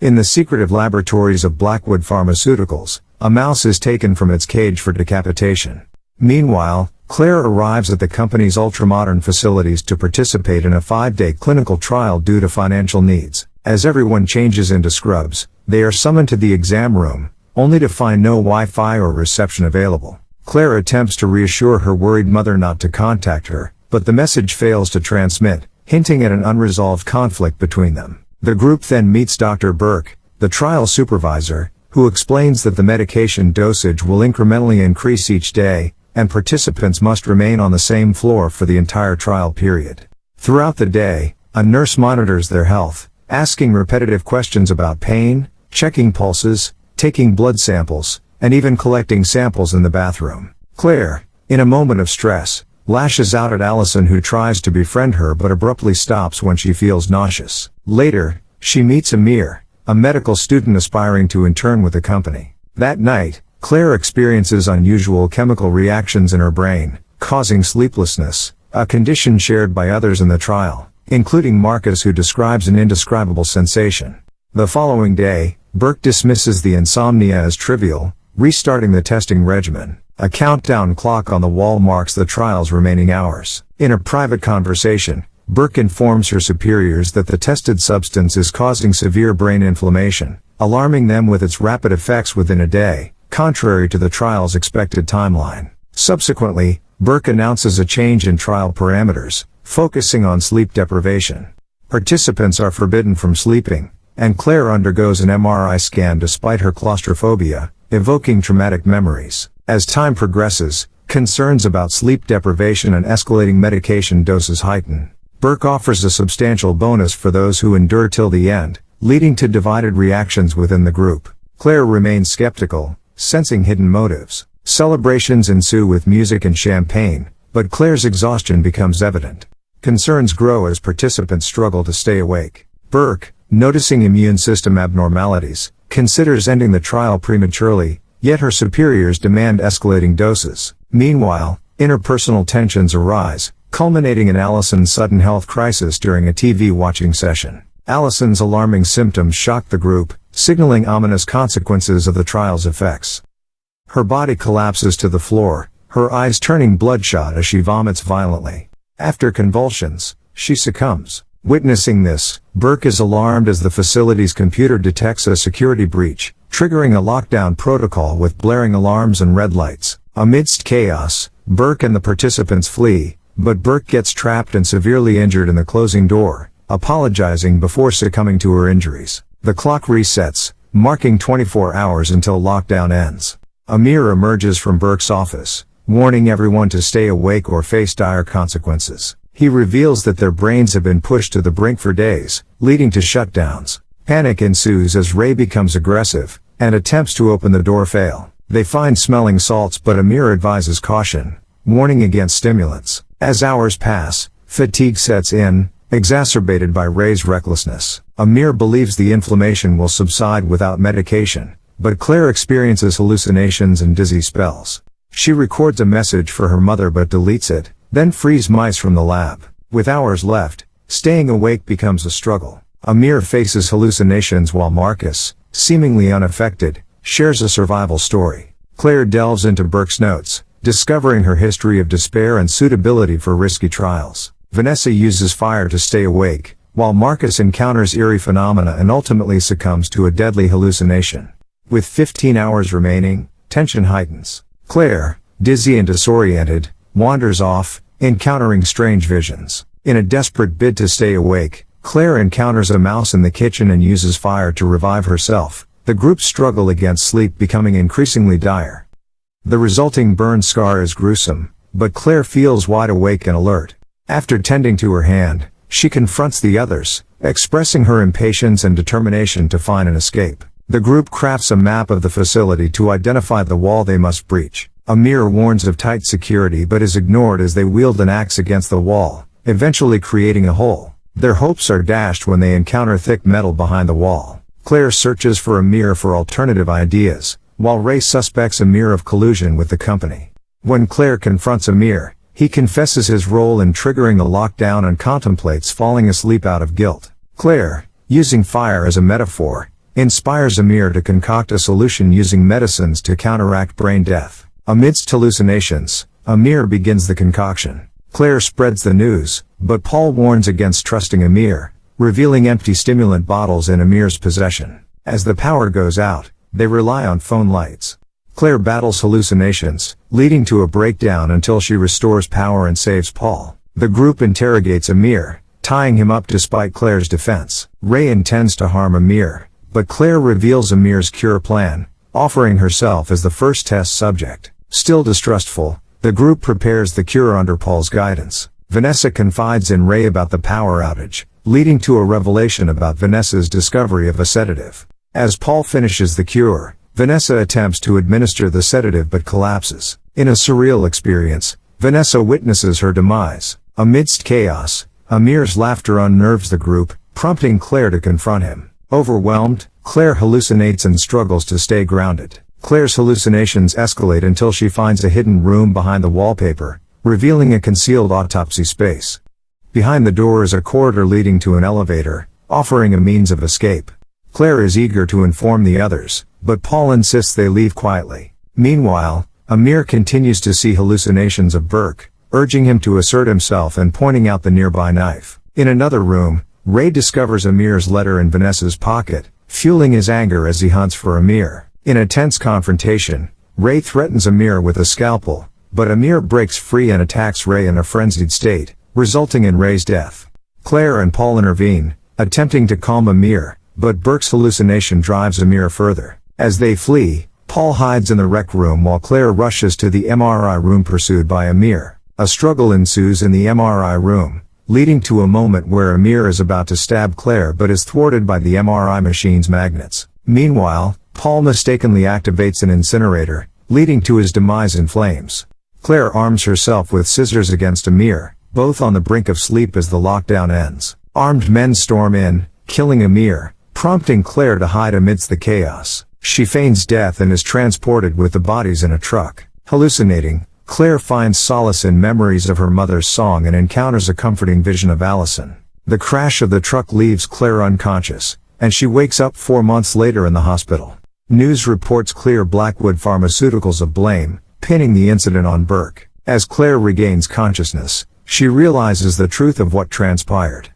In the secretive laboratories of Blackwood Pharmaceuticals, a mouse is taken from its cage for decapitation. Meanwhile, Claire arrives at the company's ultramodern facilities to participate in a 5-day clinical trial due to financial needs. As everyone changes into scrubs, they are summoned to the exam room, only to find no Wi-Fi or reception available. Claire attempts to reassure her worried mother not to contact her, but the message fails to transmit, hinting at an unresolved conflict between them. The group then meets Dr. Burke, the trial supervisor, who explains that the medication dosage will incrementally increase each day, and participants must remain on the same floor for the entire trial period. Throughout the day, a nurse monitors their health, asking repetitive questions about pain, checking pulses, taking blood samples, and even collecting samples in the bathroom. Claire, in a moment of stress, lashes out at Allison, who tries to befriend her but abruptly stops when she feels nauseous. Later, she meets Amir, a medical student aspiring to intern with the company. That night, Claire experiences unusual chemical reactions in her brain, causing sleeplessness, a condition shared by others in the trial, including Marcus, who describes an indescribable sensation. The following day, Burke dismisses the insomnia as trivial, restarting the testing regimen. A countdown clock on the wall marks the trial's remaining hours. In a private conversation, Burke informs her superiors that the tested substance is causing severe brain inflammation, alarming them with its rapid effects within a day, contrary to the trial's expected timeline. Subsequently, Burke announces a change in trial parameters, focusing on sleep deprivation. Participants are forbidden from sleeping, and Claire undergoes an MRI scan despite her claustrophobia, evoking traumatic memories. As time progresses, concerns about sleep deprivation and escalating medication doses heighten. Burke offers a substantial bonus for those who endure till the end, leading to divided reactions within the group. Claire remains skeptical, sensing hidden motives. Celebrations ensue with music and champagne, but Claire's exhaustion becomes evident. Concerns grow as participants struggle to stay awake. Burke, noticing immune system abnormalities, considers ending the trial prematurely, yet her superiors demand escalating doses. Meanwhile, interpersonal tensions arise, culminating in Allison's sudden health crisis during a TV watching session. Allison's alarming symptoms shock the group, signaling ominous consequences of the trial's effects. Her body collapses to the floor, her eyes turning bloodshot as she vomits violently. After convulsions, she succumbs. Witnessing this, Burke is alarmed as the facility's computer detects a security breach, triggering a lockdown protocol with blaring alarms and red lights. Amidst chaos, Burke and the participants flee, but Burke gets trapped and severely injured in the closing door, apologizing before succumbing to her injuries. The clock resets, marking 24 hours until lockdown ends. Amir emerges from Burke's office, warning everyone to stay awake or face dire consequences. He reveals that their brains have been pushed to the brink for days, leading to shutdowns. Panic ensues as Ray becomes aggressive, and attempts to open the door fail. They find smelling salts, but Amir advises caution, warning against stimulants. As hours pass, fatigue sets in, exacerbated by Ray's recklessness. Amir believes the inflammation will subside without medication, but Claire experiences hallucinations and dizzy spells. She records a message for her mother but deletes it, then frees mice from the lab. With hours left, staying awake becomes a struggle. Amir faces hallucinations while Marcus, seemingly unaffected, shares a survival story. Claire delves into Burke's notes, discovering her history of despair and suitability for risky trials. Vanessa uses fire to stay awake, while Marcus encounters eerie phenomena and ultimately succumbs to a deadly hallucination. With 15 hours remaining, tension heightens. Claire, dizzy and disoriented, wanders off, encountering strange visions. In a desperate bid to stay awake, Claire encounters a mouse in the kitchen and uses fire to revive herself, the group's struggle against sleep becoming increasingly dire. The resulting burn scar is gruesome, but Claire feels wide awake and alert. After tending to her hand, she confronts the others, expressing her impatience and determination to find an escape. The group crafts a map of the facility to identify the wall they must breach. Amir warns of tight security but is ignored as they wield an axe against the wall, eventually creating a hole. Their hopes are dashed when they encounter thick metal behind the wall. Claire searches for Amir for alternative ideas, while Ray suspects Amir of collusion with the company. When Claire confronts Amir, he confesses his role in triggering the lockdown and contemplates falling asleep out of guilt. Claire, using fire as a metaphor, inspires Amir to concoct a solution using medicines to counteract brain death. Amidst hallucinations, Amir begins the concoction. Claire spreads the news, but Paul warns against trusting Amir, revealing empty stimulant bottles in Amir's possession. As the power goes out, they rely on phone lights. Claire battles hallucinations, leading to a breakdown until she restores power and saves Paul. The group interrogates Amir, tying him up despite Claire's defense. Ray intends to harm Amir, but Claire reveals Amir's cure plan, offering herself as the first test subject. Still distrustful, the group prepares the cure under Paul's guidance. Vanessa confides in Ray about the power outage, leading to a revelation about Vanessa's discovery of a sedative. As Paul finishes the cure, Vanessa attempts to administer the sedative but collapses. In a surreal experience, Vanessa witnesses her demise. Amidst chaos, Amir's laughter unnerves the group, prompting Claire to confront him. Overwhelmed, Claire hallucinates and struggles to stay grounded. Claire's hallucinations escalate until she finds a hidden room behind the wallpaper, revealing a concealed autopsy space. Behind the door is a corridor leading to an elevator, offering a means of escape. Claire is eager to inform the others, but Paul insists they leave quietly. Meanwhile, Amir continues to see hallucinations of Burke, urging him to assert himself and pointing out the nearby knife. In another room, Ray discovers Amir's letter in Vanessa's pocket, fueling his anger as he hunts for Amir. In a tense confrontation, Ray threatens Amir with a scalpel, but Amir breaks free and attacks Ray in a frenzied state, resulting in Ray's death. Claire and Paul intervene, attempting to calm Amir, but Burke's hallucination drives Amir further. As they flee, Paul hides in the rec room while Claire rushes to the MRI room pursued by Amir. A struggle ensues in the MRI room, leading to a moment where Amir is about to stab Claire but is thwarted by the MRI machine's magnets. Meanwhile, Paul mistakenly activates an incinerator, leading to his demise in flames. Claire arms herself with scissors against Amir, both on the brink of sleep as the lockdown ends. Armed men storm in, killing Amir, prompting Claire to hide amidst the chaos. She feigns death and is transported with the bodies in a truck. Hallucinating, Claire finds solace in memories of her mother's song and encounters a comforting vision of Allison. The crash of the truck leaves Claire unconscious, and she wakes up 4 months later in the hospital. News reports clear Blackwood Pharmaceuticals of blame, pinning the incident on Burke. As Claire regains consciousness, she realizes the truth of what transpired.